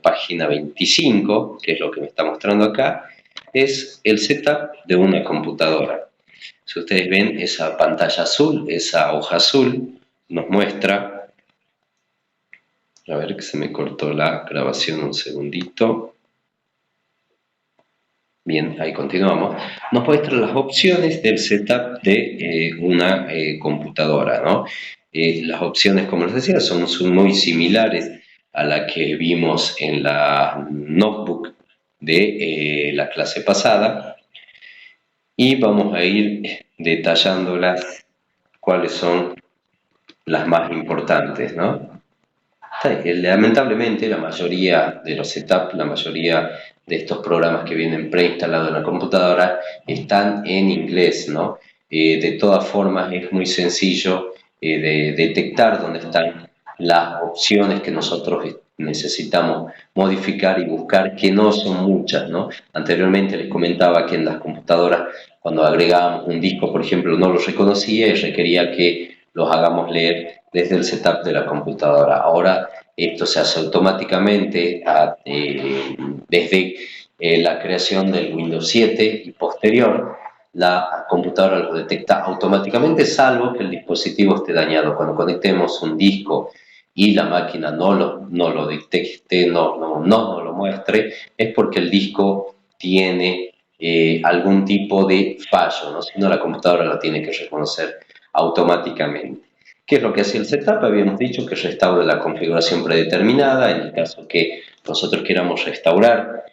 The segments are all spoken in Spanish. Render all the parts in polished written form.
página 25, que es lo que me está mostrando acá, es el setup de una computadora. Si ustedes ven esa pantalla azul, esa hoja azul, nos muestra, a ver que se me cortó la grabación un segundito. Bien, ahí continuamos. Nos muestra las opciones del setup de una computadora, ¿no? Las opciones, como les decía, son muy similares a la que vimos en la notebook de la clase pasada, y vamos a ir detallándolas, cuáles son las más importantes, ¿no? Lamentablemente la mayoría de los setups, la mayoría de estos programas que vienen preinstalados en la computadora están en inglés, ¿no? De todas formas es muy sencillo de detectar dónde están las opciones que nosotros necesitamos modificar y buscar, que no son muchas, ¿no? Anteriormente les comentaba que en las computadoras, cuando agregábamos un disco, por ejemplo, no lo reconocía y requería que los hagamos leer desde el setup de la computadora. Ahora esto se hace automáticamente desde la creación del Windows 7 y posterior. La computadora lo detecta automáticamente, salvo que el dispositivo esté dañado. Cuando conectemos un disco y la máquina no lo detecte, no lo muestre, es porque el disco tiene algún tipo de fallo, ¿no? Si no, la computadora lo tiene que reconocer automáticamente. ¿Qué es lo que hace el setup? Habíamos dicho que restaura la configuración predeterminada. En el caso que nosotros queramos restaurar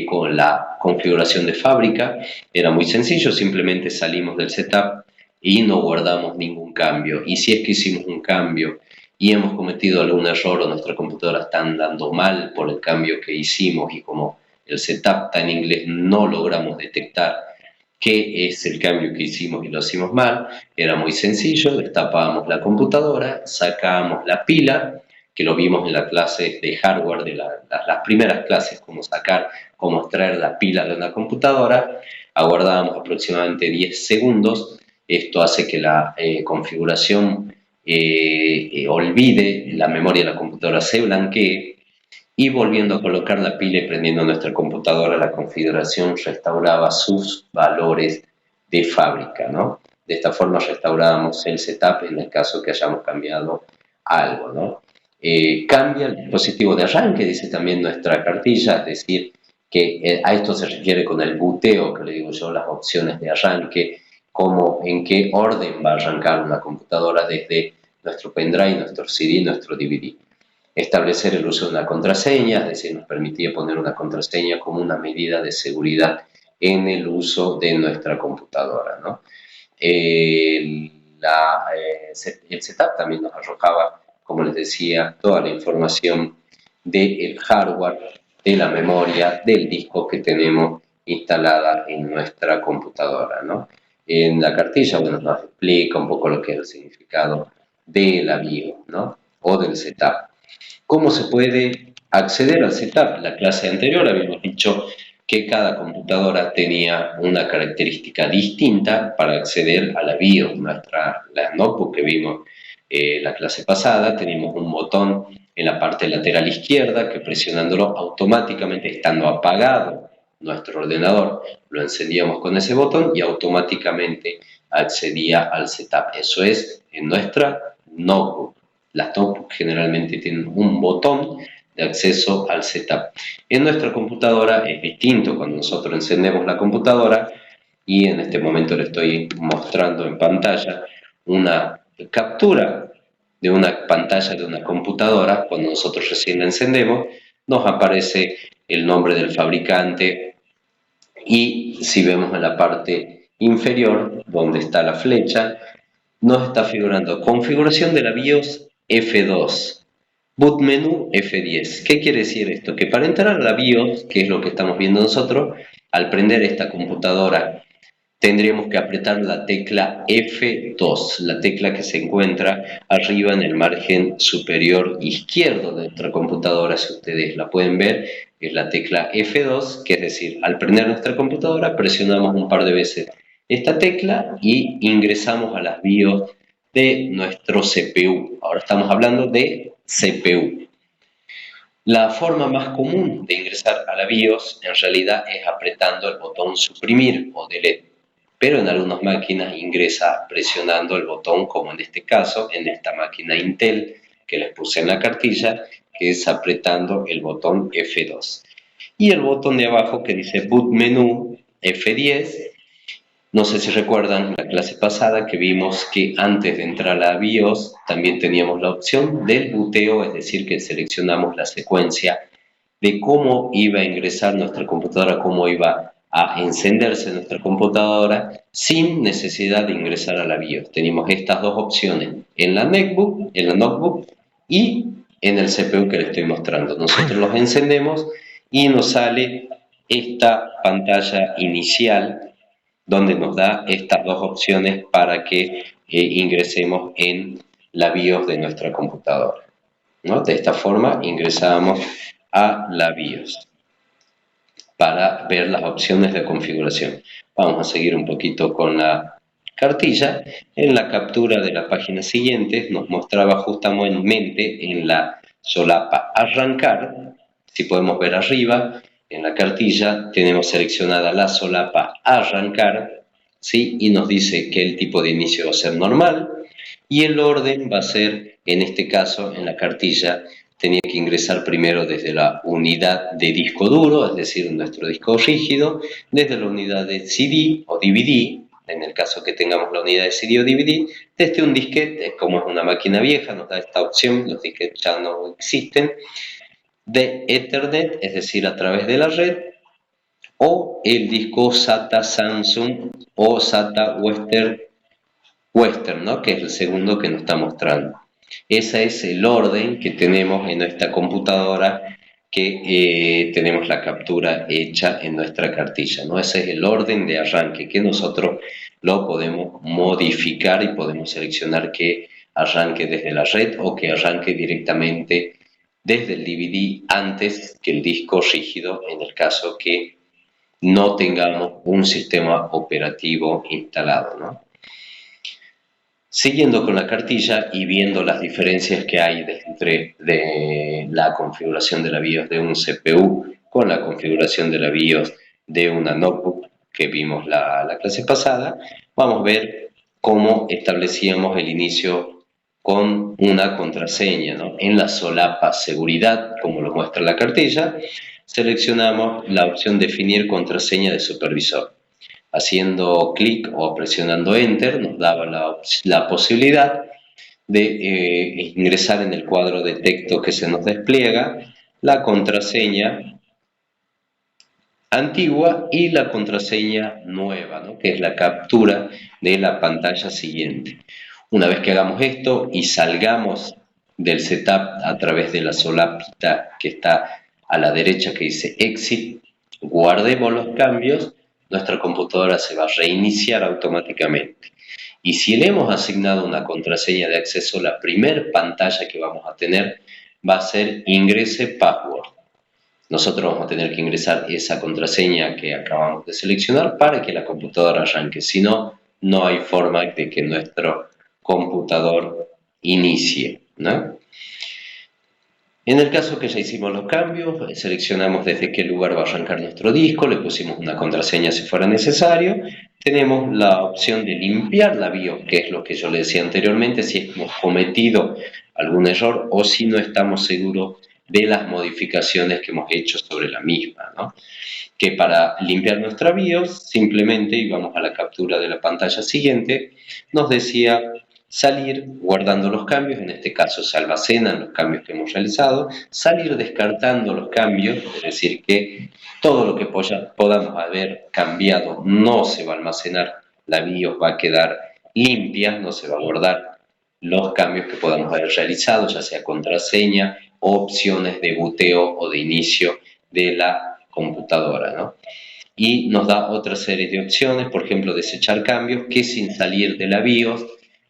con la configuración de fábrica, era muy sencillo, simplemente salimos del setup y no guardamos ningún cambio. Y si es que hicimos un cambio y hemos cometido algún error o nuestra computadora está andando mal por el cambio que hicimos, y como el setup está en inglés no logramos detectar qué es el cambio que hicimos y lo hicimos mal, era muy sencillo. Destapábamos la computadora, sacábamos la pila, que lo vimos en la clase de hardware, de las primeras clases, cómo extraer la pila de una computadora, aguardábamos aproximadamente 10 segundos, esto hace que la configuración olvide, la memoria de la computadora se blanquee, y volviendo a colocar la pila y prendiendo nuestra computadora, la configuración restauraba sus valores de fábrica, ¿no? De esta forma restaurábamos el setup en el caso que hayamos cambiado algo, ¿no? Cambia el dispositivo de arranque, dice también nuestra cartilla, es decir, que a esto se refiere con el booteo, que le digo yo, las opciones de arranque, cómo, en qué orden va a arrancar una computadora desde nuestro pendrive, nuestro CD, nuestro DVD. Establecer el uso de una contraseña, es decir, nos permitía poner una contraseña como una medida de seguridad en el uso de nuestra computadora, ¿no? El setup también nos arrojaba, como les decía, toda la información del hardware, de la memoria, del disco que tenemos instalada en nuestra computadora, ¿no? En la cartilla, bueno, nos explica un poco lo que es el significado de la BIOS, ¿no? O del setup. ¿Cómo se puede acceder al setup? La clase anterior habíamos dicho que cada computadora tenía una característica distinta para acceder a la BIOS. La notebook que vimos la clase pasada, teníamos un botón en la parte lateral izquierda que, presionándolo automáticamente, estando apagado nuestro ordenador, lo encendíamos con ese botón y automáticamente accedía al setup. Eso es en nuestra notebook. Las notebooks generalmente tienen un botón de acceso al setup. En nuestra computadora es distinto. Cuando nosotros encendemos la computadora, y en este momento le estoy mostrando en pantalla una captura de una pantalla de una computadora, cuando nosotros recién la encendemos, nos aparece el nombre del fabricante, y si vemos en la parte inferior, donde está la flecha, nos está figurando configuración de la BIOS F2, boot menú F10. ¿Qué quiere decir esto? Que para entrar a la BIOS, que es lo que estamos viendo nosotros, al prender esta computadora tendríamos que apretar la tecla F2, la tecla que se encuentra arriba en el margen superior izquierdo de nuestra computadora. Si ustedes la pueden ver, es la tecla F2, que es decir, al prender nuestra computadora presionamos un par de veces esta tecla y ingresamos a las BIOS de nuestro CPU. Ahora estamos hablando de CPU. La forma más común de ingresar a la BIOS en realidad es apretando el botón suprimir o delete, pero en algunas máquinas ingresa presionando el botón, como en este caso, en esta máquina Intel que les puse en la cartilla, que es apretando el botón F2. Y el botón de abajo que dice Boot Menú F10. No sé si recuerdan la clase pasada que vimos que antes de entrar a la BIOS también teníamos la opción del buteo, es decir, que seleccionamos la secuencia de cómo iba a ingresar nuestra computadora, cómo iba a encenderse nuestra computadora sin necesidad de ingresar a la BIOS. Teníamos estas dos opciones en la notebook y en el CPU que les estoy mostrando. Nosotros los encendemos y nos sale esta pantalla inicial donde nos da estas dos opciones para que ingresemos en la BIOS de nuestra computadora, ¿no? De esta forma ingresamos a la BIOS para ver las opciones de configuración. Vamos a seguir un poquito con la cartilla. En la captura de la página siguiente nos mostraba justamente en la solapa arrancar, si podemos ver arriba, en la cartilla tenemos seleccionada la solapa arrancar, ¿sí? Y nos dice que el tipo de inicio va a ser normal y el orden va a ser, en este caso, en la cartilla, tenía que ingresar primero desde la unidad de disco duro, es decir, nuestro disco rígido, desde la unidad de CD o DVD, en el caso que tengamos la unidad de CD o DVD, desde un disquete, como es una máquina vieja, nos da esta opción, los disquetes ya no existen, de Ethernet, es decir, a través de la red, o el disco SATA Samsung o SATA Western, ¿no? Que es el segundo que nos está mostrando. Ese es el orden que tenemos en nuestra computadora, que tenemos la captura hecha en nuestra cartilla, ¿no? Ese es el orden de arranque que nosotros lo podemos modificar y podemos seleccionar que arranque desde la red o que arranque directamente desde el DVD antes que el disco rígido, en el caso que no tengamos un sistema operativo instalado, ¿no? Siguiendo con la cartilla y viendo las diferencias que hay entre la configuración de la BIOS de un CPU con la configuración de la BIOS de una notebook que vimos la clase pasada, vamos a ver cómo establecíamos el inicio con una contraseña, ¿no? En la solapa seguridad, como lo muestra la cartilla, seleccionamos la opción definir contraseña de supervisor. Haciendo clic o presionando Enter nos daba la posibilidad de ingresar en el cuadro de texto que se nos despliega la contraseña antigua y la contraseña nueva, ¿no? Que es la captura de la pantalla siguiente. Una vez que hagamos esto y salgamos del setup a través de la solapita que está a la derecha que dice Exit, guardemos los cambios, nuestra computadora se va a reiniciar automáticamente. Y si le hemos asignado una contraseña de acceso, la primera pantalla que vamos a tener va a ser Ingrese Password. Nosotros vamos a tener que ingresar esa contraseña que acabamos de seleccionar para que la computadora arranque. Si no, no hay forma de que nuestro computador inicie, ¿no? En el caso que ya hicimos los cambios, seleccionamos desde qué lugar va a arrancar nuestro disco, le pusimos una contraseña si fuera necesario, tenemos la opción de limpiar la BIOS, que es lo que yo le decía anteriormente, si hemos cometido algún error o si no estamos seguros de las modificaciones que hemos hecho sobre la misma, ¿no? Que para limpiar nuestra BIOS, simplemente, y vamos a la captura de la pantalla siguiente, nos decía salir guardando los cambios, en este caso se almacenan los cambios que hemos realizado, salir descartando los cambios, es decir, que todo lo que podamos haber cambiado no se va a almacenar, la BIOS va a quedar limpia, no se va a guardar los cambios que podamos haber realizado, ya sea contraseña, opciones de buteo o de inicio de la computadora, ¿no? Y nos da otra serie de opciones, por ejemplo, desechar cambios, que sin salir de la BIOS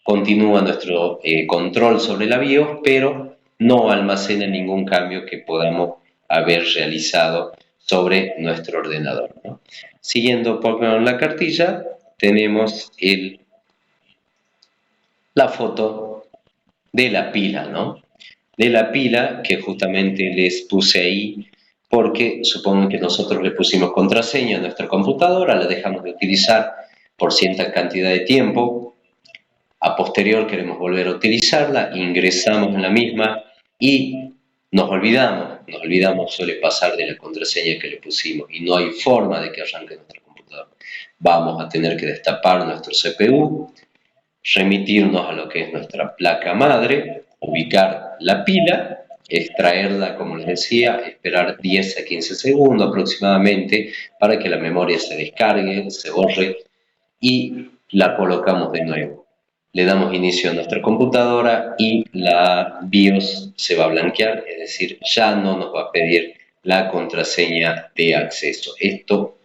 continúa nuestro control sobre la BIOS, pero no almacena ningún cambio que podamos haber realizado sobre nuestro ordenador, ¿no? Siguiendo por la cartilla, tenemos la foto de la pila, ¿no? de la pila que justamente les puse ahí, porque supongo que nosotros le pusimos contraseña a nuestra computadora, la dejamos de utilizar por cierta cantidad de tiempo, a posterior queremos volver a utilizarla, ingresamos en la misma y nos olvidamos, suele pasar de la contraseña que le pusimos y no hay forma de que arranque nuestra computadora. Vamos a tener que destapar nuestro CPU, remitirnos a lo que es nuestra placa madre, ubicar la pila, extraerla, como les decía, esperar 10 a 15 segundos aproximadamente para que la memoria se descargue, se borre y la colocamos de nuevo. Le damos inicio a nuestra computadora y la BIOS se va a blanquear, es decir, ya no nos va a pedir la contraseña de acceso. Esto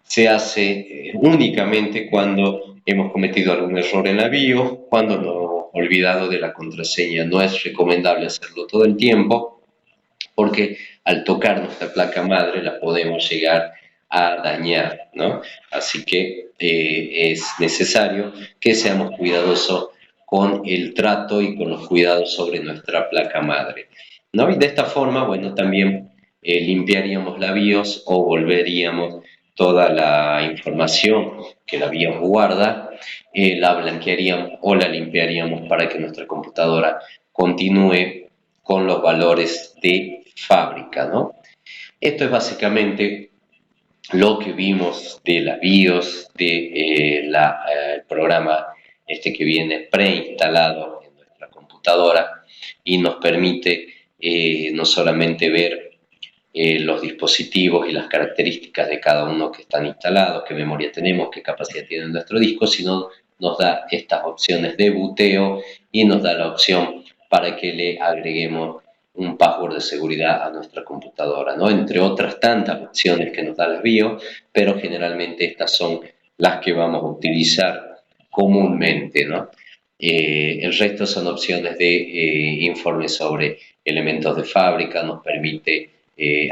se hace únicamente cuando hemos cometido algún error en la BIOS, cuando nos hemos olvidado de la contraseña. No es recomendable hacerlo todo el tiempo porque al tocar nuestra placa madre la podemos llegar a dañar, ¿no? Así que es necesario que seamos cuidadosos con el trato y con los cuidados sobre nuestra placa madre, ¿no? Y de esta forma, bueno, también limpiaríamos la BIOS o volveríamos toda la información que la BIOS guarda, la blanquearíamos o la limpiaríamos para que nuestra computadora continúe con los valores de fábrica, ¿no? Esto es básicamente lo que vimos de la BIOS, de el programa este que viene preinstalado en nuestra computadora y nos permite no solamente ver los dispositivos y las características de cada uno que están instalados, qué memoria tenemos, qué capacidad tiene nuestro disco, sino nos da estas opciones de buteo y nos da la opción para que le agreguemos un password de seguridad a nuestra computadora, ¿no? Entre otras tantas opciones que nos da la BIOS, pero generalmente estas son las que vamos a utilizar comúnmente, ¿no? El resto son opciones de informes sobre elementos de fábrica, nos permite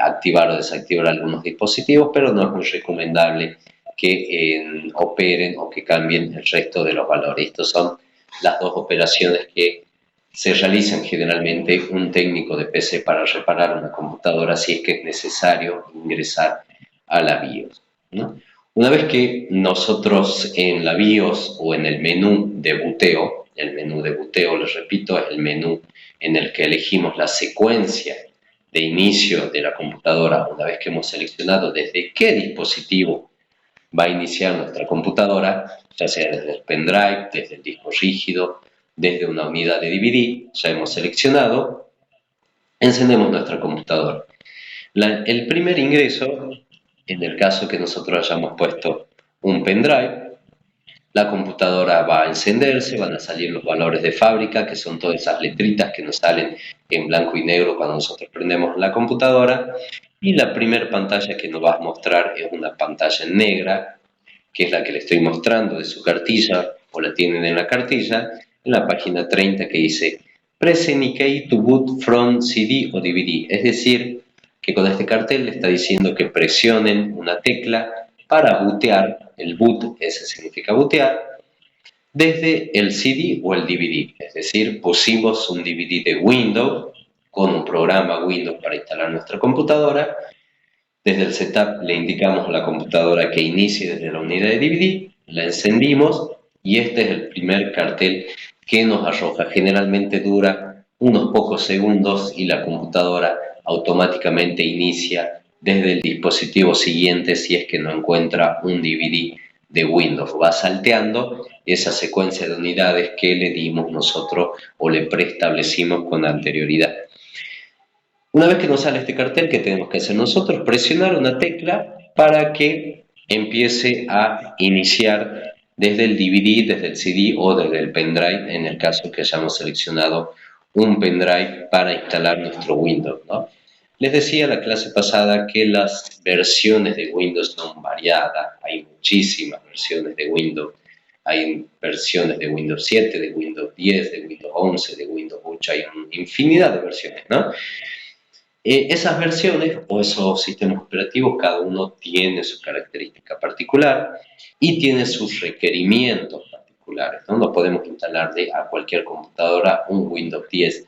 activar o desactivar algunos dispositivos, pero no es muy recomendable que operen o que cambien el resto de los valores. Estas son las dos operaciones que se realizan generalmente un técnico de PC para reparar una computadora si es que es necesario ingresar a la BIOS, ¿no? Una vez que nosotros en la BIOS o en el menú de buteo, el menú de buteo, les repito, es el menú en el que elegimos la secuencia de inicio de la computadora, una vez que hemos seleccionado desde qué dispositivo va a iniciar nuestra computadora, ya sea desde el pendrive, desde el disco rígido, desde una unidad de DVD, ya hemos seleccionado, encendemos nuestra computadora. El primer ingreso, en el caso que nosotros hayamos puesto un pendrive, la computadora va a encenderse, van a salir los valores de fábrica, que son todas esas letritas que nos salen en blanco y negro cuando nosotros prendemos la computadora, y la primera pantalla que nos va a mostrar es una pantalla negra, que es la que le estoy mostrando de su cartilla, o la tienen en la cartilla, en la página 30 que dice Press any key to boot from CD o DVD, es decir, que con este cartel le está diciendo que presionen una tecla para bootear, el boot, ese significa bootear, desde el CD o el DVD, es decir, pusimos un DVD de Windows con un programa Windows para instalar nuestra computadora. Desde el setup le indicamos a la computadora que inicie desde la unidad de DVD, la encendimos y este es el primer cartel que nos arroja. Generalmente dura unos pocos segundos y la computadora automáticamente inicia desde el dispositivo siguiente si es que no encuentra un DVD de Windows. Va salteando esa secuencia de unidades que le dimos nosotros o le preestablecimos con anterioridad. Una vez que nos sale este cartel, ¿qué tenemos que hacer nosotros? Presionar una tecla para que empiece a iniciar desde el DVD, desde el CD o desde el pendrive, en el caso que hayamos seleccionado un pendrive para instalar nuestro Windows, ¿no? Les decía la clase pasada que las versiones de Windows son variadas, hay muchísimas versiones de Windows, hay versiones de Windows 7, de Windows 10, de Windows 11, de Windows 8, hay una infinidad de versiones, ¿no? Esas versiones o esos sistemas operativos, cada uno tiene su característica particular y tiene sus requerimientos particulares, ¿no? No podemos instalarle a cualquier computadora un Windows 10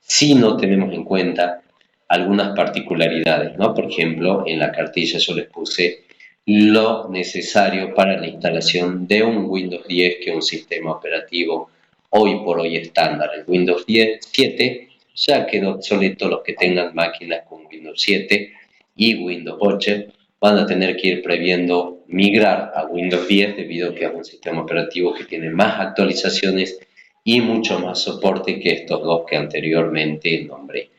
si no tenemos en cuenta algunas particularidades, ¿no? Por ejemplo, en la cartilla yo les puse lo necesario para la instalación de un Windows 10, que es un sistema operativo hoy por hoy estándar. El Windows 10, 7 ya quedó obsoleto. Los que tengan máquinas con Windows 7 y Windows 8 van a tener que ir previendo migrar a Windows 10 debido a que es un sistema operativo que tiene más actualizaciones y mucho más soporte que estos dos que anteriormente nombré.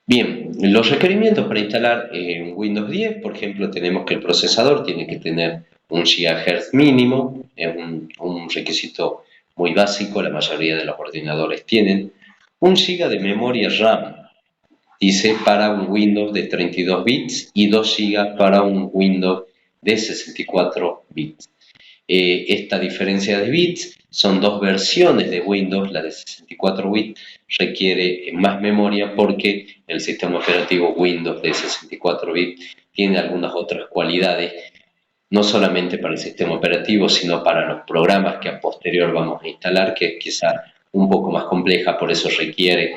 Bien, los requerimientos para instalar Windows 10, por ejemplo, tenemos que el procesador tiene que tener un GHz mínimo, es un requisito muy básico, la mayoría de los ordenadores tienen. 1 GB de memoria RAM, dice, para un Windows de 32 bits y 2 GB para un Windows de 64 bits. Esta diferencia de bits son dos versiones de Windows. La de 64 bits requiere más memoria porque el sistema operativo Windows de 64 bits tiene algunas otras cualidades, no solamente para el sistema operativo, sino para los programas que a posterior vamos a instalar, que es quizá un poco más compleja, por eso requiere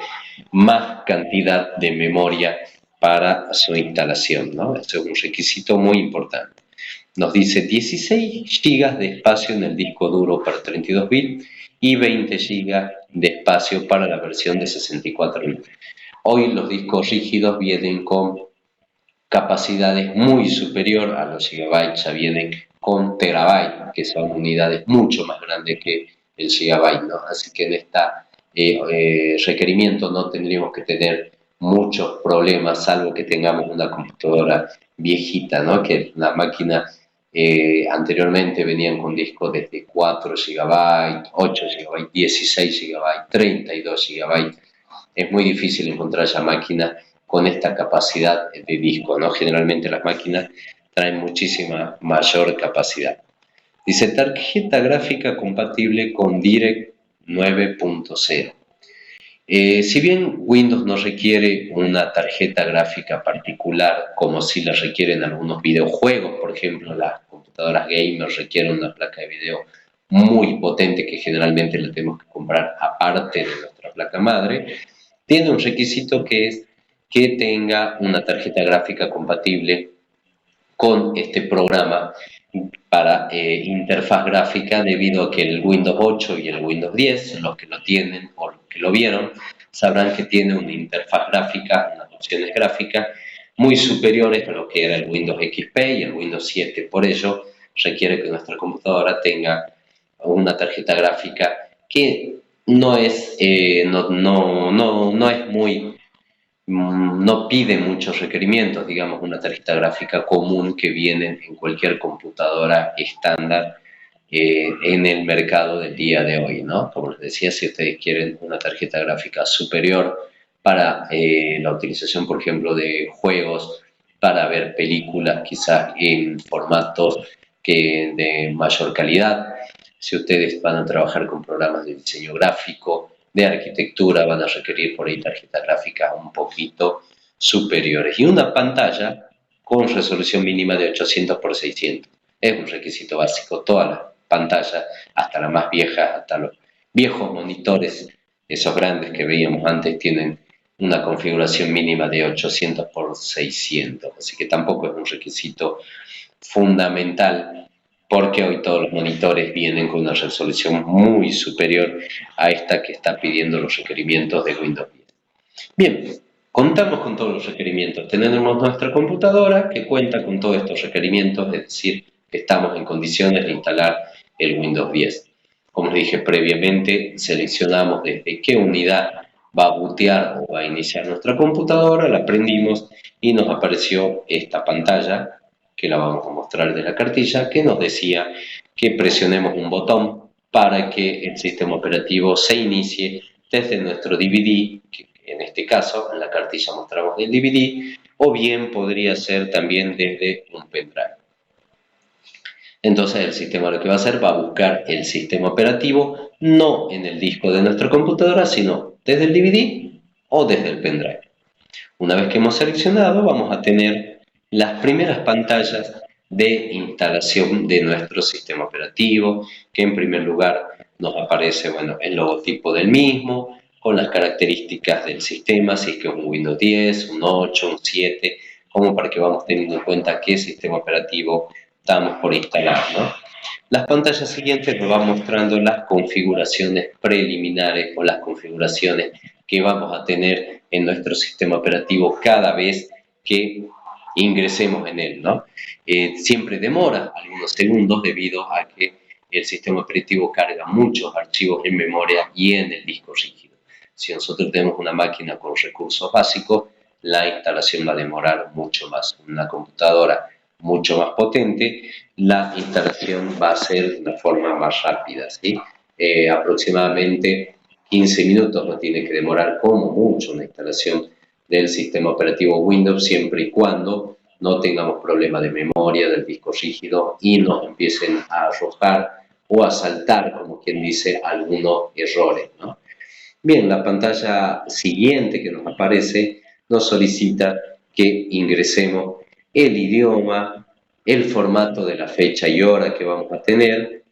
más cantidad de memoria para su instalación, ¿no? Eso es un requisito muy importante. Nos dice 16 GB de espacio en el disco duro para 32 bits y 20 GB de espacio para la versión de 64 bits. Hoy los discos rígidos vienen con capacidades muy superior a los gigabytes, ya vienen con terabytes, que son unidades mucho más grandes que el gigabyte, ¿no? Así que en este requerimiento no tendríamos que tener muchos problemas, salvo que tengamos una computadora viejita, ¿no? Que la máquina anteriormente venían con discos desde 4 GB, 8 GB, 16 GB, 32 GB. Es muy difícil encontrar ya máquinas con esta capacidad de disco, ¿no? Generalmente las máquinas traen muchísima mayor capacidad. Dice tarjeta gráfica compatible con DirectX 9.0. Si bien Windows no requiere una tarjeta gráfica particular, como si la requieren algunos videojuegos, por ejemplo, las computadoras gamers requieren una placa de video muy potente que generalmente la tenemos que comprar aparte de nuestra placa madre, tiene un requisito que es que tenga una tarjeta gráfica compatible con este programa para interfaz gráfica, debido a que el Windows 8 y el Windows 10, los que lo tienen o los que lo vieron, sabrán que tiene una interfaz gráfica, unas opciones gráficas muy superiores a lo que era el Windows XP y el Windows 7. Por ello, requiere que nuestra computadora tenga una tarjeta gráfica que no es, no es muy no pide muchos requerimientos, digamos, una tarjeta gráfica común que viene en cualquier computadora estándar en el mercado del día de hoy, ¿no? Como les decía, si ustedes quieren una tarjeta gráfica superior para la utilización, por ejemplo, de juegos, para ver películas quizás en formatos de mayor calidad, si ustedes van a trabajar con programas de diseño gráfico, de arquitectura, van a requerir por ahí tarjetas gráficas un poquito superiores. Y una pantalla con resolución mínima de 800 por 600. Es un requisito básico. Todas las pantallas, hasta las más viejas, hasta los viejos monitores, esos grandes que veíamos antes, tienen una configuración mínima de 800 por 600. Así que tampoco es un requisito fundamental, porque hoy todos los monitores vienen con una resolución muy superior a esta que está pidiendo los requerimientos de Windows 10. Bien, contamos con todos los requerimientos. Tenemos nuestra computadora que cuenta con todos estos requerimientos, es decir, que estamos en condiciones de instalar el Windows 10. Como les dije previamente, seleccionamos desde qué unidad va a bootear o va a iniciar nuestra computadora, la prendimos y nos apareció esta pantalla, que la vamos a mostrar de la cartilla, que nos decía que presionemos un botón para que el sistema operativo se inicie desde nuestro DVD, que en este caso en la cartilla mostramos el DVD, o bien podría ser también desde un pendrive. Entonces el sistema lo que va a hacer, va a buscar el sistema operativo no en el disco de nuestra computadora, sino desde el DVD o desde el pendrive. Una vez que hemos seleccionado, vamos a tener las primeras pantallas de instalación de nuestro sistema operativo, que en primer lugar nos aparece, bueno, el logotipo del mismo, con las características del sistema, si es que es un Windows 10, un 8, un 7, como para que vamos teniendo en cuenta qué sistema operativo estamos por instalar, ¿no? Las pantallas siguientes nos van mostrando las configuraciones preliminares o las configuraciones que vamos a tener en nuestro sistema operativo cada vez que ingresemos en él, ¿no? Siempre demora algunos segundos debido a que el sistema operativo carga muchos archivos en memoria y en el disco rígido. Si nosotros tenemos una máquina con recursos básicos, la instalación va a demorar mucho más. Una computadora mucho más potente, la instalación va a ser de una forma más rápida, ¿sí? Aproximadamente 15 minutos no tiene que demorar como mucho una instalación del sistema operativo Windows, siempre y cuando no tengamos problema de memoria del disco rígido y nos empiecen a arrojar o a saltar, como quien dice, algunos errores, ¿no? Bien, la pantalla siguiente que nos aparece nos solicita que ingresemos el idioma, el formato de la fecha y hora que vamos a tener,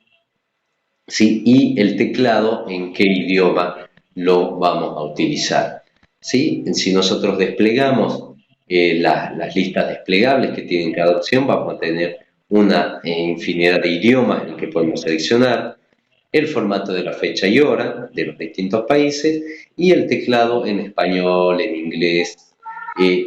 ¿sí? Y el teclado en qué idioma lo vamos a utilizar, ¿sí? Si nosotros desplegamos las listas desplegables que tienen cada opción, vamos a tener una infinidad de idiomas en el que podemos seleccionar, el formato de la fecha y hora de los distintos países y el teclado en español, en inglés.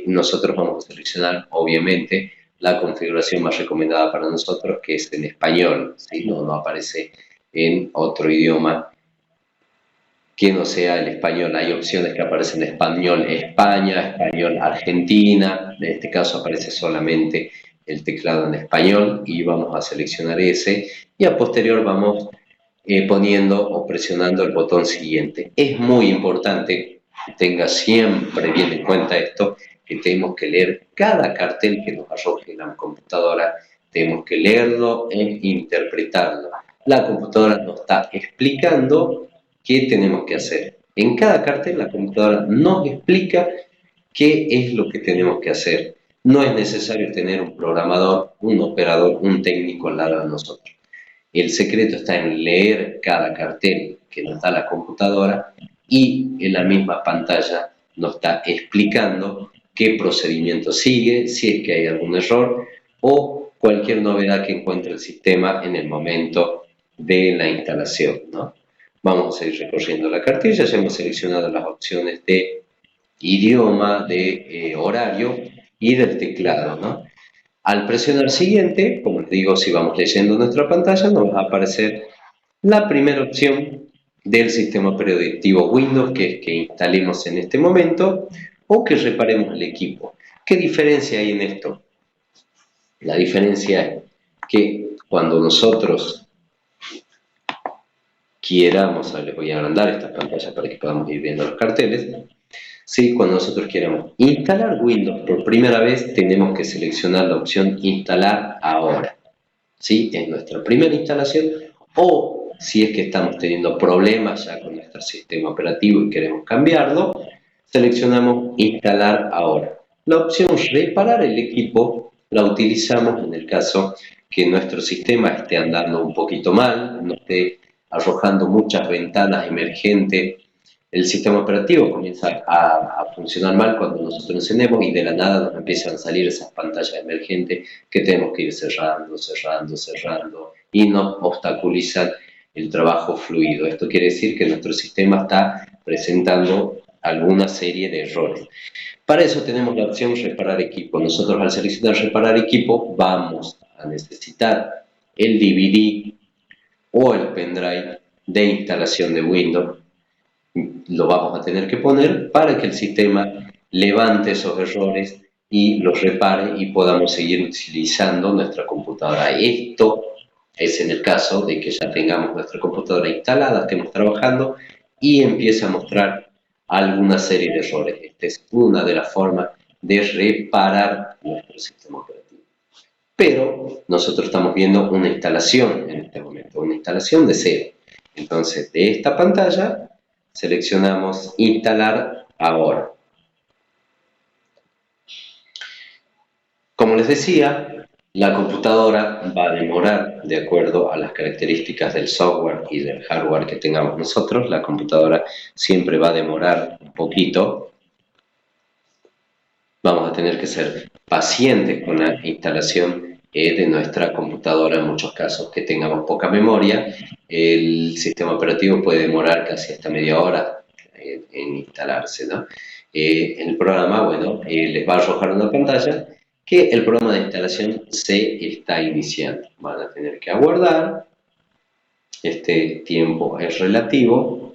Nosotros vamos a seleccionar, obviamente, la configuración más recomendada para nosotros, que es en español, ¿sí? No aparece en otro idioma que no sea el español. Hay opciones que aparecen en español España, español Argentina, en este caso aparece solamente el teclado en español y vamos a seleccionar ese y a posterior vamos poniendo o presionando el botón siguiente. Es muy importante que tenga siempre bien en cuenta esto, que tenemos que leer cada cartel que nos arroje la computadora, tenemos que leerlo e interpretarlo. La computadora nos está explicando qué tenemos que hacer. En cada cartel la computadora nos explica qué es lo que tenemos que hacer. No es necesario tener un programador, un operador, un técnico al lado de nosotros. El secreto está en leer cada cartel que nos da la computadora y en la misma pantalla nos está explicando qué procedimiento sigue, si es que hay algún error o cualquier novedad que encuentre el sistema en el momento de la instalación, ¿no? Vamos a ir recorriendo la cartilla, ya hemos seleccionado las opciones de idioma, de horario y del teclado, ¿no? Al presionar siguiente, como les digo, si vamos leyendo nuestra pantalla, nos va a aparecer la primera opción del sistema operativo Windows, que es que instalemos en este momento o que reparemos el equipo. ¿Qué diferencia hay en esto? La diferencia es que cuando nosotros quieramos, les voy a agrandar esta pantalla para que podamos ir viendo los carteles, ¿sí? Cuando nosotros queramos instalar Windows por primera vez, tenemos que seleccionar la opción instalar ahora, ¿sí? Es nuestra primera instalación, o si es que estamos teniendo problemas ya con nuestro sistema operativo y queremos cambiarlo, seleccionamos instalar ahora. La opción reparar el equipo la utilizamos en el caso que nuestro sistema esté andando un poquito mal, no esté arrojando muchas ventanas emergentes. El sistema operativo comienza a funcionar mal cuando nosotros encendemos y de la nada nos empiezan a salir esas pantallas emergentes que tenemos que ir cerrando, cerrando, cerrando y nos obstaculizan el trabajo fluido. Esto quiere decir que nuestro sistema está presentando alguna serie de errores. Para eso tenemos la opción reparar equipo. Nosotros al seleccionar reparar equipo vamos a necesitar el DVD o el pendrive de instalación de Windows. Lo vamos a tener que poner para que el sistema levante esos errores y los repare y podamos seguir utilizando nuestra computadora. Esto es en el caso de que ya tengamos nuestra computadora instalada, estemos trabajando y empiece a mostrar alguna serie de errores. Esta es una de las formas de reparar nuestro sistema operativo. Pero nosotros estamos viendo una instalación en este momento, una instalación de cero. Entonces, de esta pantalla seleccionamos instalar ahora. Como les decía, La computadora va a demorar, de acuerdo a las características del software y del hardware que tengamos nosotros, la computadora siempre va a demorar un poquito. Vamos a tener que ser pacientes con la instalación de nuestra computadora en muchos casos que tengamos poca memoria. El sistema operativo puede demorar casi hasta media hora en instalarse, ¿no? El programa, bueno, les va a arrojar una pantalla que el programa de instalación se está iniciando. Van a tener que aguardar, este tiempo es relativo,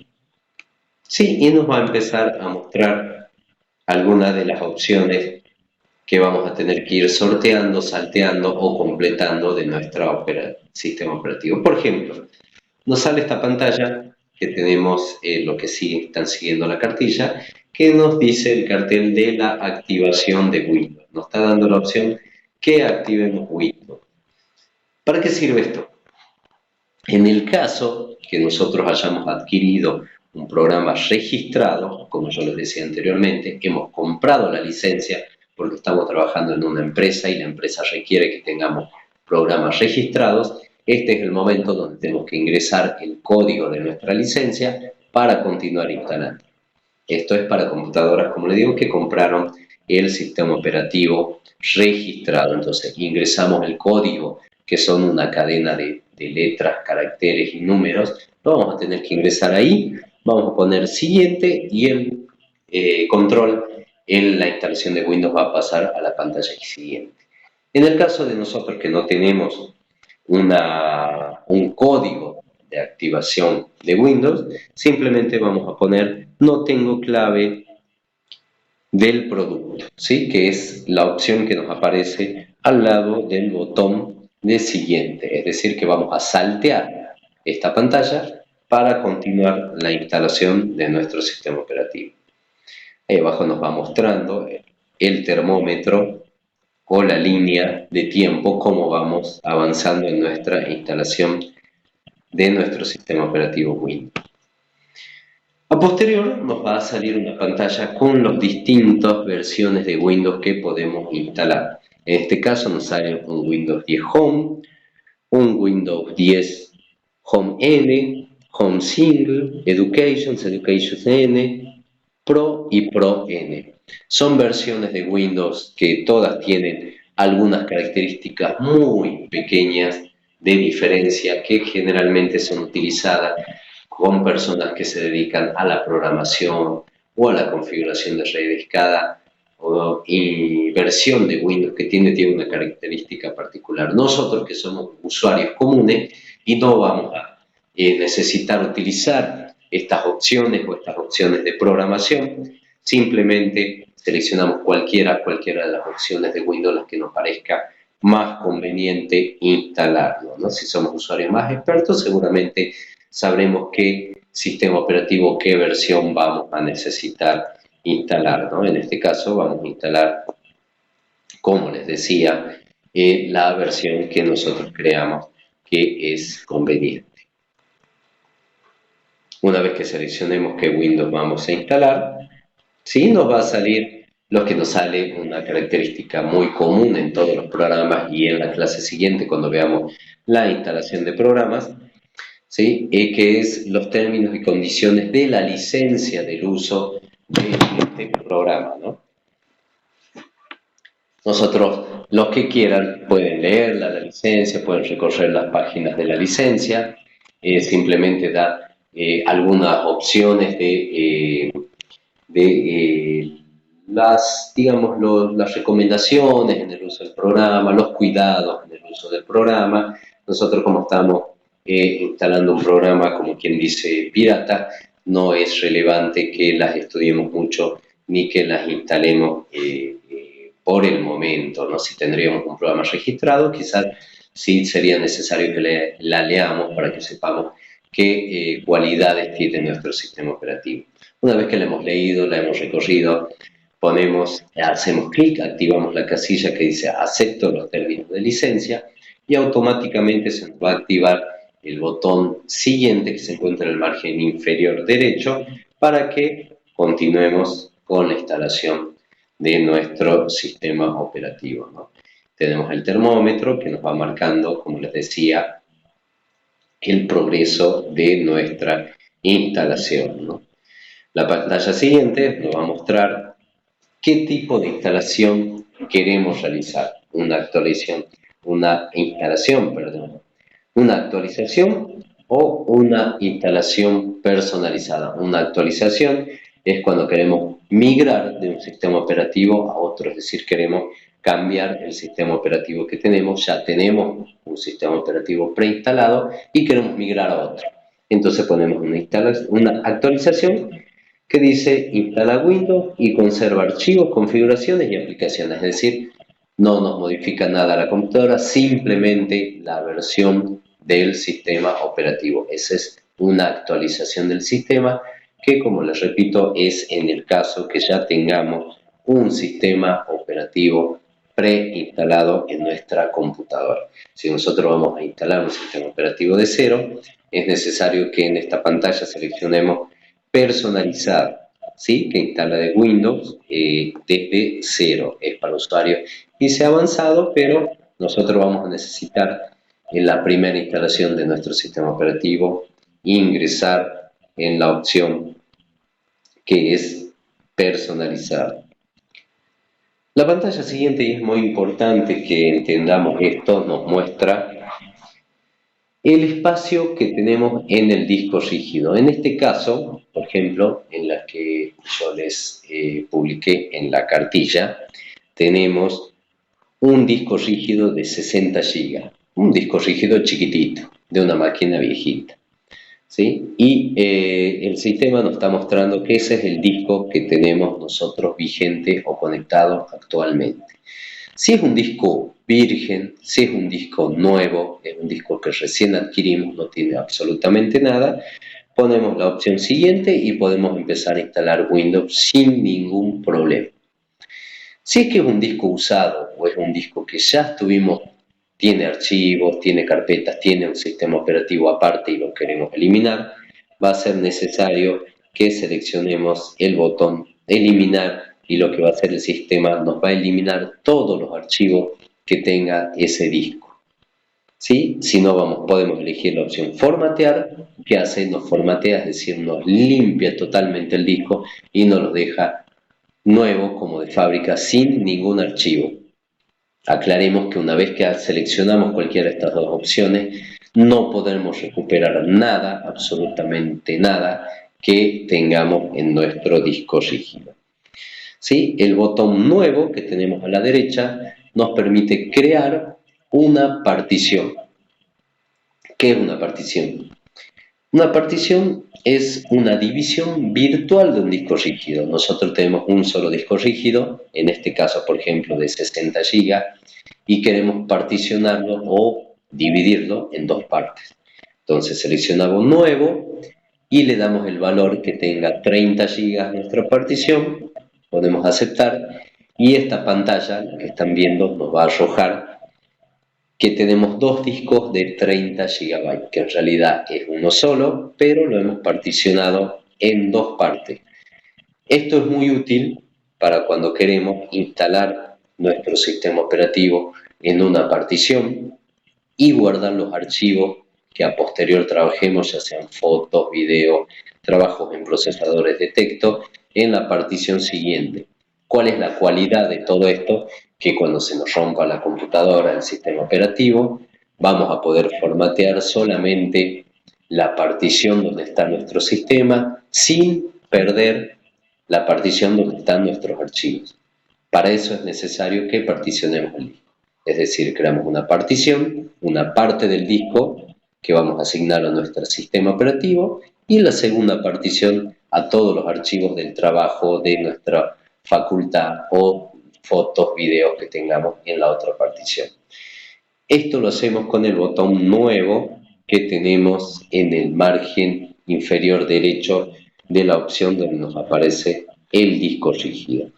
sí, y nos va a empezar a mostrar algunas de las opciones que vamos a tener que ir sorteando, salteando o completando de nuestro sistema operativo. Por ejemplo, nos sale esta pantalla que tenemos lo que sí están siguiendo la cartilla, que nos dice el cartel de la activación de Windows. Nos está dando la opción que activemos Windows. ¿Para qué sirve esto? En el caso que nosotros hayamos adquirido un programa registrado, como yo les decía anteriormente, hemos comprado la licencia porque estamos trabajando en una empresa y la empresa requiere que tengamos programas registrados, este es el momento donde tenemos que ingresar el código de nuestra licencia para continuar instalando. Esto es para computadoras, como les digo, que compraron el sistema operativo registrado. Entonces ingresamos el código, que son una cadena de letras, caracteres y números. Lo vamos a tener que ingresar ahí. Vamos a poner siguiente y el control en la instalación de Windows va a pasar a la pantalla siguiente. En el caso de nosotros que no tenemos un código de activación de Windows, simplemente vamos a poner no tengo clave del producto, ¿sí? Que es la opción que nos aparece al lado del botón de siguiente, es decir, que vamos a saltear esta pantalla para continuar la instalación de nuestro sistema operativo. Ahí abajo nos va mostrando el termómetro o la línea de tiempo, cómo vamos avanzando en nuestra instalación de nuestro sistema operativo Windows. A posterior nos va a salir una pantalla con las distintas versiones de Windows que podemos instalar. En este caso nos sale un Windows 10 Home, un Windows 10 Home N, Home Single, Education N, Pro y Pro N. Son versiones de Windows que todas tienen algunas características muy pequeñas de diferencia que generalmente son utilizadas con personas que se dedican a la programación o a la configuración de redes. Cada versión de Windows que tiene una característica particular. Nosotros que somos usuarios comunes y no vamos a necesitar utilizar estas opciones o estas opciones de programación, simplemente seleccionamos cualquiera de las opciones de Windows las que nos parezca más conveniente instalarlo, ¿no? Si somos usuarios más expertos, seguramente sabremos qué sistema operativo, qué versión vamos a necesitar instalar, ¿no? En este caso vamos a instalar, como les decía, la versión que nosotros creamos que es conveniente. Una vez que seleccionemos qué Windows vamos a instalar, ¿sí? Nos va a salir lo que nos sale una característica muy común en todos los programas y en la clase siguiente cuando veamos la instalación de programas, ¿sí? Que es los términos y condiciones de la licencia del uso de este programa, ¿no? Nosotros, los que quieran, pueden leer la licencia, pueden recorrer las páginas de la licencia, simplemente da algunas opciones de las, digamos, las recomendaciones en el uso del programa, los cuidados en el uso del programa. Nosotros, como estamos instalando un programa, como quien dice, pirata, no es relevante que las estudiemos mucho ni que las instalemos por el momento, ¿no? Si tendríamos un programa registrado, quizás sí sería necesario que la leamos para que sepamos qué cualidades tiene nuestro sistema operativo. Una vez que la hemos leído, la hemos recorrido, hacemos clic, activamos la casilla que dice acepto los términos de licencia y automáticamente se nos va a activar el botón siguiente que se encuentra en el margen inferior derecho para que continuemos con la instalación de nuestro sistema operativo, ¿no? tenemos el termómetro que nos va marcando, como les decía, el progreso de nuestra instalación, ¿no? La pantalla siguiente nos va a mostrar qué tipo de instalación queremos realizar. Una actualización o una instalación personalizada. Una actualización es cuando queremos migrar de un sistema operativo a otro, es decir, queremos cambiar el sistema operativo que tenemos, ya tenemos un sistema operativo preinstalado y queremos migrar a otro. Entonces ponemos una actualización que dice instala Windows y conserva archivos, configuraciones y aplicaciones, es decir, no nos modifica nada la computadora, simplemente la versión del sistema operativo. Esa es una actualización del sistema que, como les repito, es en el caso que ya tengamos un sistema operativo preinstalado en nuestra computadora. Si nosotros vamos a instalar un sistema operativo de cero, es necesario que en esta pantalla seleccionemos personalizar, ¿sí? Que instala de Windows desde cero, es para usuarios y se ha avanzado, pero nosotros vamos a necesitar en la primera instalación de nuestro sistema operativo ingresar en la opción que es personalizar. La pantalla siguiente, y es muy importante que entendamos esto, nos muestra el espacio que tenemos en el disco rígido. En este caso, por ejemplo, en la que yo les publiqué en la cartilla, tenemos un disco rígido de 60 GB, un disco rígido chiquitito, de una máquina viejita, ¿sí? Y el sistema nos está mostrando que ese es el disco que tenemos nosotros vigente o conectado actualmente. Si es un disco virgen, si es un disco nuevo, es un disco que recién adquirimos, no tiene absolutamente nada, ponemos la opción siguiente y podemos empezar a instalar Windows sin ningún problema. Si es que es un disco usado o es un disco que ya estuvimos, tiene archivos, tiene carpetas, tiene un sistema operativo aparte y lo queremos eliminar, va a ser necesario que seleccionemos el botón eliminar y lo que va a hacer el sistema nos va a eliminar todos los archivos que tenga ese disco. ¿Sí? Si no, podemos elegir la opción formatear, que hace, nos formatea, es decir, nos limpia totalmente el disco y nos lo deja nuevo como de fábrica sin ningún archivo. Aclaremos que una vez que seleccionamos cualquiera de estas dos opciones, no podemos recuperar nada, absolutamente nada, que tengamos en nuestro disco rígido. ¿Sí? El botón nuevo que tenemos a la derecha nos permite crear una partición. ¿Qué es una partición? Una partición es una división virtual de un disco rígido. Nosotros tenemos un solo disco rígido, en este caso, por ejemplo, de 60 GB, y queremos particionarlo o dividirlo en dos partes. Entonces seleccionamos nuevo y le damos el valor que tenga 30 GB a nuestra partición, podemos aceptar y esta pantalla, la que están viendo, nos va a arrojar que tenemos dos discos de 30 GB, que en realidad es uno solo, pero lo hemos particionado en dos partes. Esto es muy útil para cuando queremos instalar nuestro sistema operativo en una partición y guardar los archivos que a posterior trabajemos, ya sean fotos, videos, trabajos en procesadores de texto, en la partición siguiente. ¿Cuál es la cualidad de todo esto? Que cuando se nos rompa la computadora, el sistema operativo, vamos a poder formatear solamente la partición donde está nuestro sistema sin perder la partición donde están nuestros archivos. Para eso es necesario que particionemos el disco. Es decir, creamos una partición, una parte del disco que vamos a asignar a nuestro sistema operativo y la segunda partición a todos los archivos del trabajo de nuestra facultad o fotos, videos que tengamos en la otra partición. Esto lo hacemos con el botón nuevo que tenemos en el margen inferior derecho de la opción donde nos aparece el disco rígido.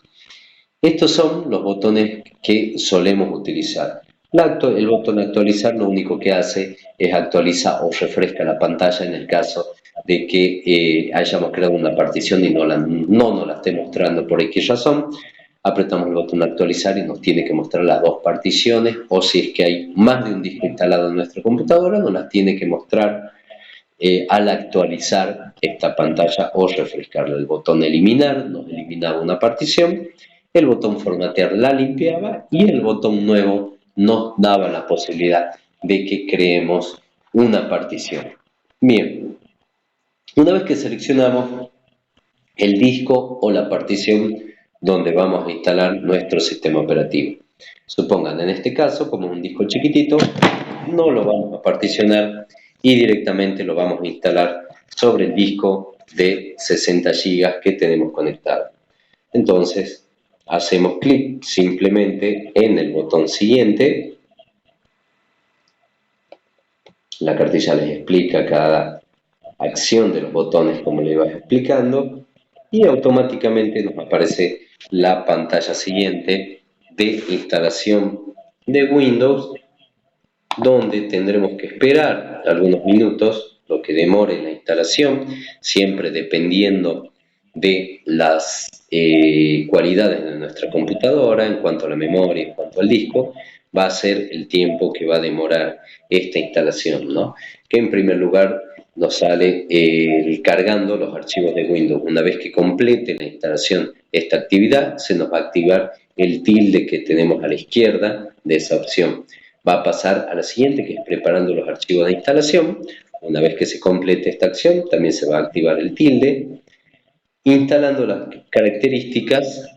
Estos son los botones que solemos utilizar. El botón actualizar lo único que hace es actualizar o refresca la pantalla en el caso de que hayamos creado una partición y no nos la esté mostrando por X razón. apretamos el botón actualizar y nos tiene que mostrar las dos particiones, o si es que hay más de un disco instalado en nuestra computadora, nos las tiene que mostrar al actualizar esta pantalla o refrescarla. El botón eliminar nos eliminaba una partición, el botón formatear la limpiaba y el botón nuevo nos daba la posibilidad de que creemos una partición. Bien, una vez que seleccionamos el disco o la partición donde vamos a instalar nuestro sistema operativo, supongan en este caso, como es un disco chiquitito, no lo vamos a particionar y directamente lo vamos a instalar sobre el disco de 60 GB que tenemos conectado. Entonces, hacemos clic simplemente en el botón siguiente. La cartilla les explica cada acción de los botones como les iba explicando y automáticamente nos aparece la pantalla siguiente de instalación de Windows, donde tendremos que esperar algunos minutos, lo que demore la instalación, siempre dependiendo de las cualidades de nuestra computadora en cuanto a la memoria, en cuanto al disco, va a ser el tiempo que va a demorar esta instalación, ¿no? Que en primer lugar nos sale cargando los archivos de Windows. Una vez que complete la instalación esta actividad, se nos va a activar el tilde que tenemos a la izquierda de esa opción. Va a pasar a la siguiente, que es preparando los archivos de instalación. Una vez que se complete esta acción, también se va a activar el tilde. Instalando las características,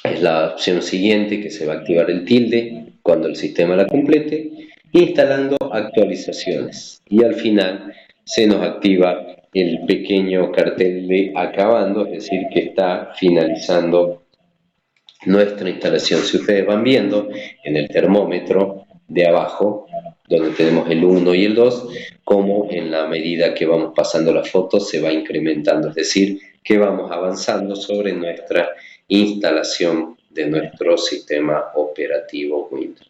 es la opción siguiente, que se va a activar el tilde cuando el sistema la complete. Instalando actualizaciones. Y al final se nos activa el pequeño cartel de acabando, es decir, que está finalizando nuestra instalación. Si ustedes van viendo en el termómetro de abajo, donde tenemos el 1 y el 2, como en la medida que vamos pasando las fotos se va incrementando, es decir, que vamos avanzando sobre nuestra instalación de nuestro sistema operativo Windows.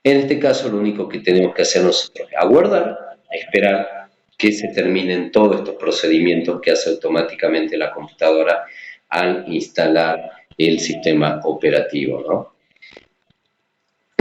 En este caso, lo único que tenemos que hacer nosotros es aguardar, esperar que se terminen todos estos procedimientos que hace automáticamente la computadora al instalar el sistema operativo, ¿no?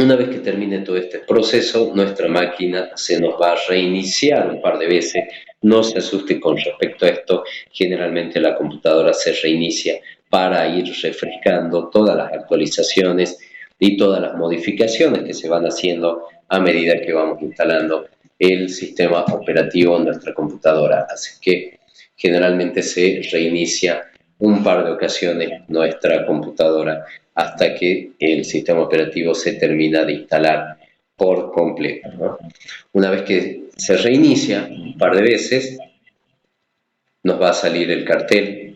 Una vez que termine todo este proceso, nuestra máquina se nos va a reiniciar un par de veces. No se asusten con respecto a esto, generalmente la computadora se reinicia para ir refrescando todas las actualizaciones y todas las modificaciones que se van haciendo a medida que vamos instalando el sistema operativo en nuestra computadora. Así que generalmente se reinicia un par de ocasiones nuestra computadora hasta que el sistema operativo se termina de instalar por completo, ¿no? Una vez que se reinicia un par de veces, nos va a salir el cartel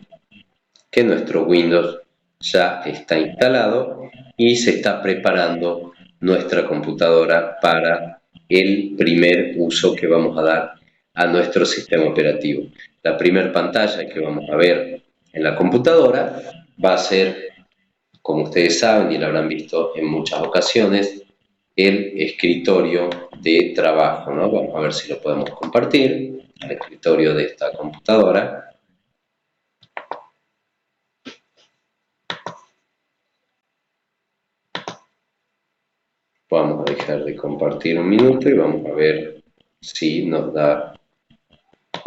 que nuestro Windows ya está instalado y se está preparando nuestra computadora para el primer uso que vamos a dar a nuestro sistema operativo. La primera pantalla que vamos a ver en la computadora va a ser, como ustedes saben y lo habrán visto en muchas ocasiones, el escritorio de trabajo, ¿no? Vamos a ver si lo podemos compartir, el escritorio de esta computadora. Vamos a dejar de compartir un minuto y vamos a ver si nos da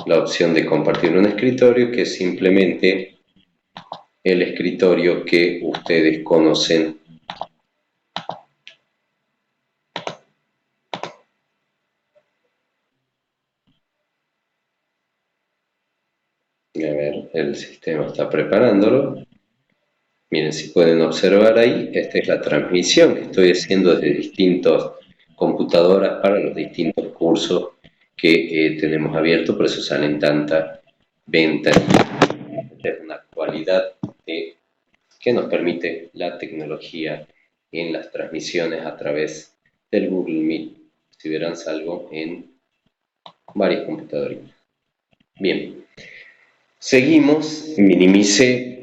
la opción de compartir un escritorio, que es simplemente el escritorio que ustedes conocen . A ver, el sistema está preparándolo. Miren, si pueden observar ahí, esta es la transmisión que estoy haciendo desde distintas computadoras para los distintos cursos que tenemos abiertos, por eso salen tantas ventanillas. Esta es una cualidad que nos permite la tecnología en las transmisiones a través del Google Meet. Si verán, salgo en varias computadoras. Bien, seguimos. Minimicé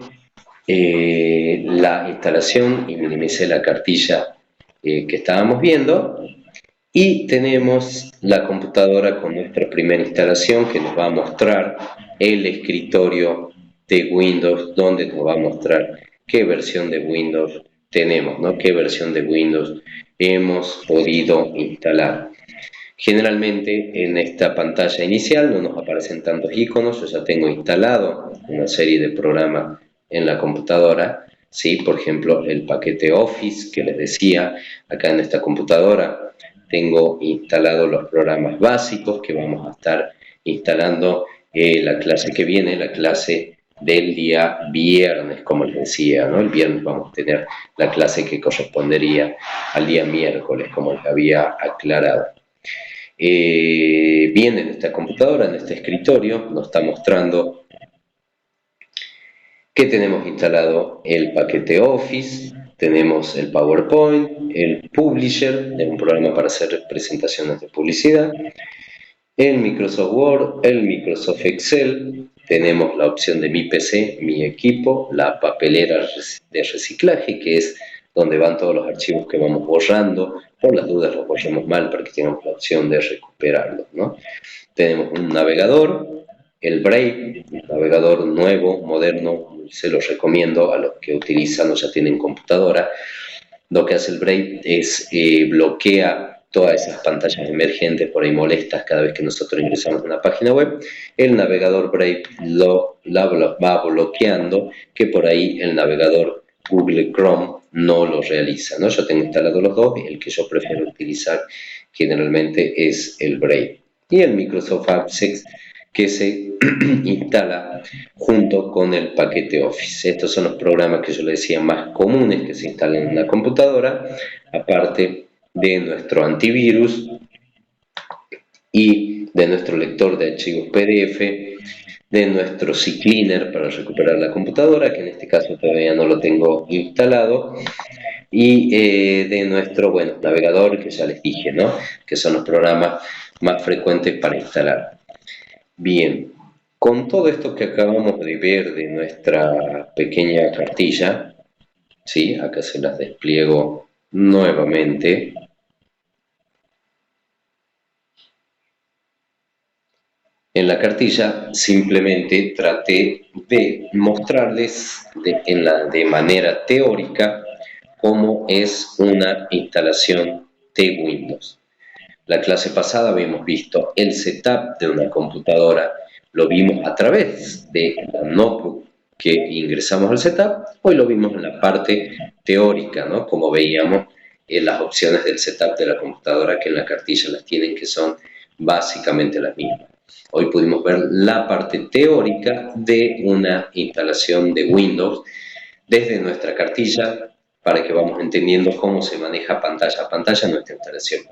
la instalación y minimicé la cartilla que estábamos viendo, y tenemos la computadora con nuestra primera instalación que nos va a mostrar el escritorio de Windows, donde nos va a mostrar qué versión de Windows tenemos, ¿no? Qué versión de Windows hemos podido instalar. Generalmente en esta pantalla inicial no nos aparecen tantos iconos, yo ya tengo instalado una serie de programas en la computadora, ¿sí? Por ejemplo, el paquete Office que les decía, acá en esta computadora tengo instalados los programas básicos que vamos a estar instalando la clase que viene, la clase del día viernes, como les decía, ¿no? El viernes vamos a tener la clase que correspondería al día miércoles, como les había aclarado. Bien, en esta computadora, en este escritorio, nos está mostrando que tenemos instalado el paquete Office, tenemos el PowerPoint, el Publisher, es un programa para hacer presentaciones de publicidad, el Microsoft Word, el Microsoft Excel, tenemos la opción de mi PC, mi equipo, la papelera de reciclaje, que es donde van todos los archivos que vamos borrando, por las dudas los borramos mal para que tengamos la opción de recuperarlos, ¿no? Tenemos un navegador, el Brave, un navegador nuevo, moderno, se los recomiendo a los que utilizan o ya tienen computadora. Lo que hace el Brave es bloquea todas esas pantallas emergentes por ahí molestas cada vez que nosotros ingresamos a una página web. El navegador Brave va bloqueando que por ahí el navegador Google Chrome no lo realiza, ¿no? Yo tengo instalado los dos y el que yo prefiero utilizar generalmente es el Brave. Y el Microsoft Access que se instala junto con el paquete Office. Estos son los programas que yo les decía más comunes que se instalan en una computadora, aparte de nuestro antivirus y de nuestro lector de archivos PDF, de nuestro CCleaner para recuperar la computadora, que en este caso todavía no lo tengo instalado, y de nuestro, navegador que ya les dije, ¿no? Que son los programas más frecuentes para instalar. Bien, con todo esto que acabamos de ver de nuestra pequeña cartilla, ¿sí? Acá se las despliego nuevamente. En la cartilla simplemente traté de mostrarles de manera teórica cómo es una instalación de Windows. La clase pasada habíamos visto el setup de una computadora, lo vimos a través de la notebook que ingresamos al setup, hoy lo vimos en la parte teórica, ¿no? Como veíamos las opciones del setup de la computadora que en la cartilla las tienen, que son básicamente las mismas. Hoy pudimos ver la parte teórica de una instalación de Windows desde nuestra cartilla, para que vamos entendiendo cómo se maneja pantalla a pantalla nuestra instalación.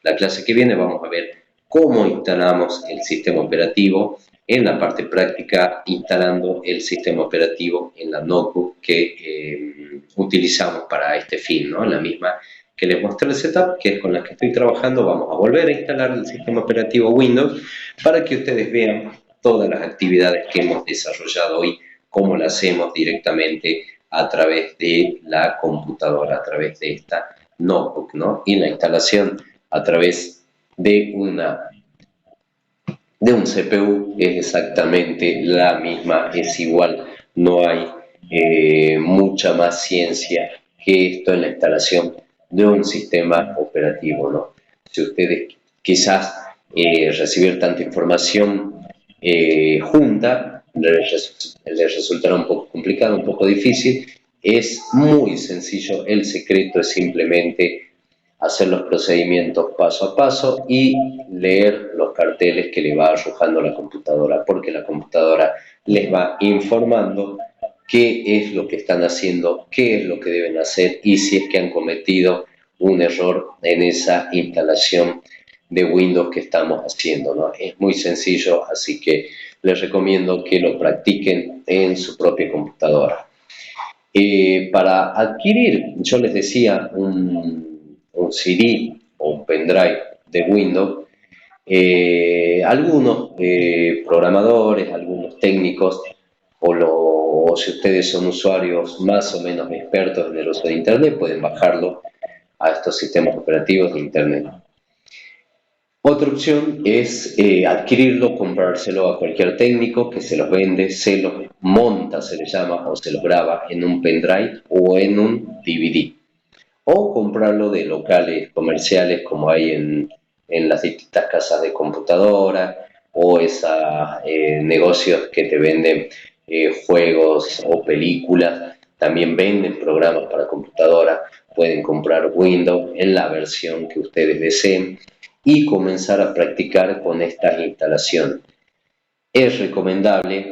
La clase que viene vamos a ver cómo instalamos el sistema operativo en la parte práctica, instalando el sistema operativo en la notebook que utilizamos para este fin, ¿no? La misma que les mostré el setup, que es con la que estoy trabajando. Vamos a volver a instalar el sistema operativo Windows para que ustedes vean todas las actividades que hemos desarrollado hoy, cómo las hacemos directamente a través de la computadora, a través de esta notebook, ¿no? Y la instalación a través de un CPU es exactamente la misma, es igual, no hay mucha más ciencia que esto en la instalación de un sistema operativo, ¿no? Si ustedes quizás recibir tanta información junta les resultará un poco complicado, un poco difícil. Es muy sencillo, el secreto es simplemente hacer los procedimientos paso a paso y leer los carteles que le va arrojando la computadora, porque la computadora les va informando qué es lo que están haciendo, qué es lo que deben hacer y si es que han cometido un error en esa instalación de Windows que estamos haciendo, ¿no? Es muy sencillo, así que les recomiendo que lo practiquen en su propia computadora. Para adquirir, yo les decía, un CD o un pendrive de Windows, algunos programadores, algunos técnicos, o si ustedes son usuarios más o menos expertos en el uso de Internet, pueden bajarlo a estos sistemas operativos de Internet. Otra opción es adquirirlo, comprárselo a cualquier técnico que se los vende, se los monta, se le llama, o se los graba en un pendrive o en un DVD. O comprarlo de locales comerciales como hay en las distintas casas de computadora o esos negocios que te venden juegos o películas. También venden programas para computadora. Pueden comprar Windows en la versión que ustedes deseen y comenzar a practicar con estas instalaciones. Es recomendable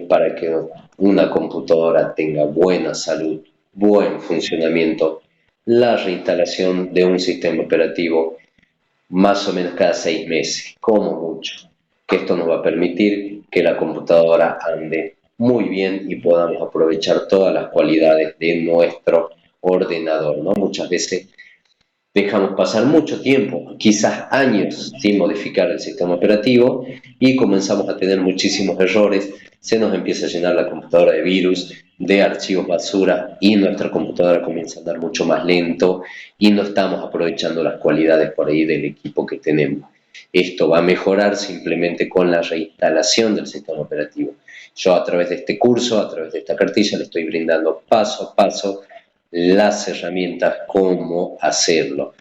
para que una computadora tenga buena salud, buen funcionamiento, la reinstalación de un sistema operativo más o menos cada 6 meses, como mucho, que esto nos va a permitir que la computadora ande muy bien y podamos aprovechar todas las cualidades de nuestro ordenador, ¿no? Muchas veces dejamos pasar mucho tiempo, quizás años, sin modificar el sistema operativo y comenzamos a tener muchísimos errores. Se nos empieza a llenar la computadora de virus, de archivos basura y nuestra computadora comienza a andar mucho más lento y no estamos aprovechando las cualidades por ahí del equipo que tenemos. Esto va a mejorar simplemente con la reinstalación del sistema operativo. Yo a través de este curso, a través de esta cartilla, le estoy brindando paso a paso las herramientas, cómo hacerlo.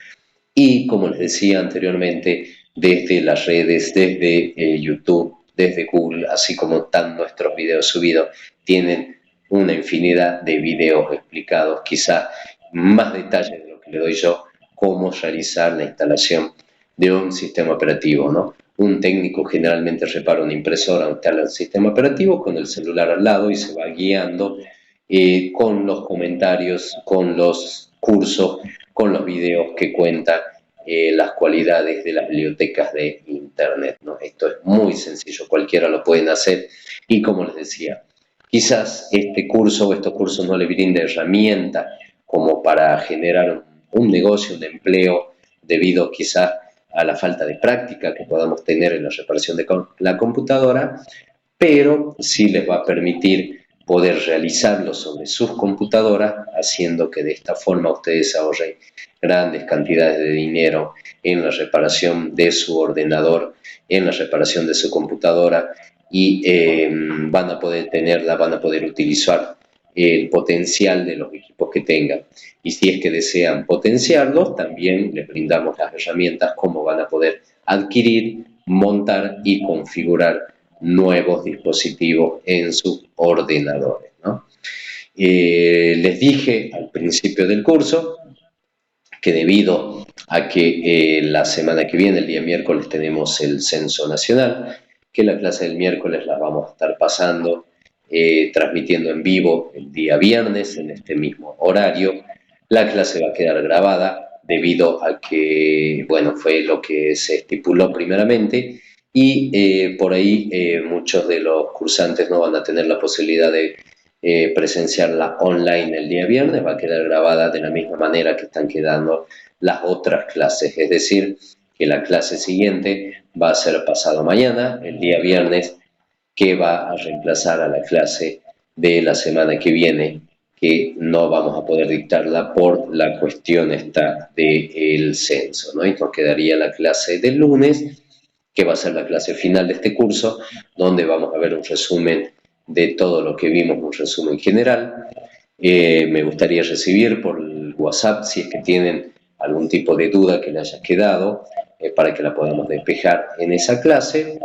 Y como les decía anteriormente, desde las redes, desde YouTube, desde Google, así como están nuestros videos subidos, tienen una infinidad de videos explicados, quizá más detalles de lo que le doy yo, cómo realizar la instalación de un sistema operativo, ¿no? Un técnico generalmente repara una impresora o instala un sistema operativo con el celular al lado y se va guiando con los comentarios, con los cursos, con los videos que cuentan las cualidades de las bibliotecas de Internet, ¿no? Esto es muy sencillo, cualquiera lo pueden hacer y como les decía, quizás este curso o estos cursos no le brinden herramientas como para generar un negocio, un empleo, debido quizás a la falta de práctica que podamos tener en la reparación de la computadora, pero sí les va a permitir poder realizarlo sobre sus computadoras, haciendo que de esta forma ustedes ahorren grandes cantidades de dinero en la reparación de su ordenador, en la reparación de su computadora y van a poder tenerla, van a poder utilizar el potencial de los equipos que tengan. Y si es que desean potenciarlos, también les brindamos las herramientas cómo van a poder adquirir, montar y configurar nuevos dispositivos en sus ordenadores, ¿no? Les dije al principio del curso que debido a que la semana que viene, el día miércoles, tenemos el censo nacional, que la clase del miércoles la vamos a estar pasando, transmitiendo en vivo el día viernes en este mismo horario. La clase va a quedar grabada debido a que, bueno, fue lo que se estipuló primeramente y por ahí muchos de los cursantes no van a tener la posibilidad de presenciarla online el día viernes, va a quedar grabada de la misma manera que están quedando las otras clases, es decir, que la clase siguiente va a ser pasado mañana, el día viernes, que va a reemplazar a la clase de la semana que viene, que no vamos a poder dictarla por la cuestión esta del censo, ¿no? Y nos quedaría la clase del lunes, que va a ser la clase final de este curso, donde vamos a ver un resumen de todo lo que vimos, un resumen general. Me gustaría recibir por el WhatsApp si es que tienen algún tipo de duda que le haya quedado para que la podamos despejar en esa clase.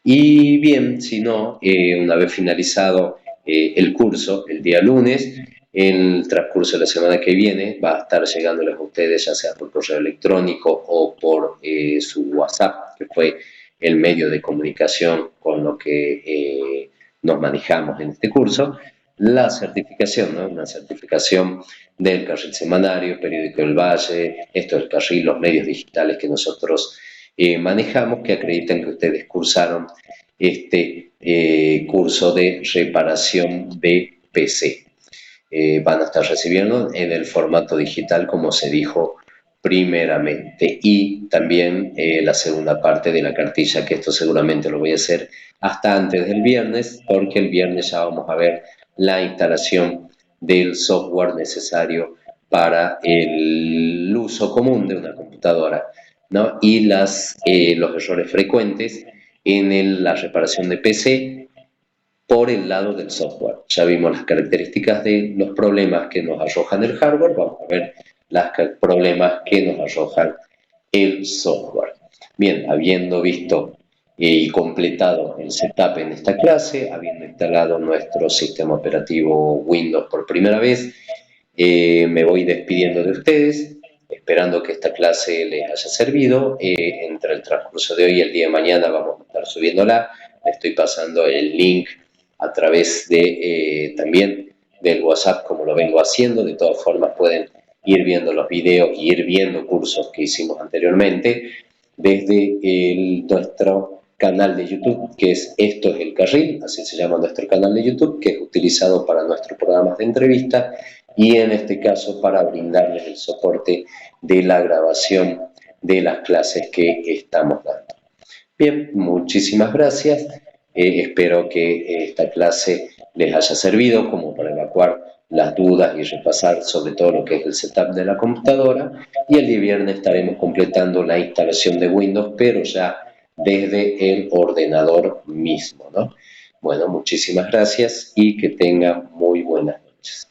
Y bien, si no, una vez finalizado el curso, el día lunes, en el transcurso de la semana que viene, va a estar llegándoles a ustedes, ya sea por correo electrónico o por su WhatsApp, que fue el medio de comunicación con lo que nos manejamos en este curso, la certificación, ¿no? Una certificación del carril semanario, periódico del Valle, esto del carril, los medios digitales que nosotros manejamos, que acreditan que ustedes cursaron este curso de reparación de PC. Van a estar recibiendo en el formato digital, como se dijo primeramente. Y también la segunda parte de la cartilla, que esto seguramente lo voy a hacer hasta antes del viernes, porque el viernes ya vamos a ver la instalación del software necesario para el uso común de una computadora. ¿no? Y los errores frecuentes en la reparación de PC por el lado del software. Ya vimos las características de los problemas que nos arrojan el hardware, vamos a ver los problemas que nos arrojan el software. Bien, habiendo visto y completado el setup en esta clase, habiendo instalado nuestro sistema operativo Windows por primera vez, me voy despidiendo de ustedes, esperando que esta clase les haya servido. Entre el transcurso de hoy y el día de mañana vamos a estar subiéndola. Les estoy pasando el link a través de también del WhatsApp, como lo vengo haciendo. De todas formas pueden ir viendo los videos y ir viendo cursos que hicimos anteriormente desde nuestro canal de YouTube, que es Esto es el Carril, así se llama nuestro canal de YouTube, que es utilizado para nuestros programas de entrevista y en este caso para brindarles el soporte de la grabación de las clases que estamos dando. Bien, muchísimas gracias. Espero que esta clase les haya servido como para evacuar las dudas y repasar sobre todo lo que es el setup de la computadora. Y el día viernes estaremos completando la instalación de Windows, pero ya desde el ordenador mismo, ¿no? Bueno, muchísimas gracias y que tengan muy buenas noches.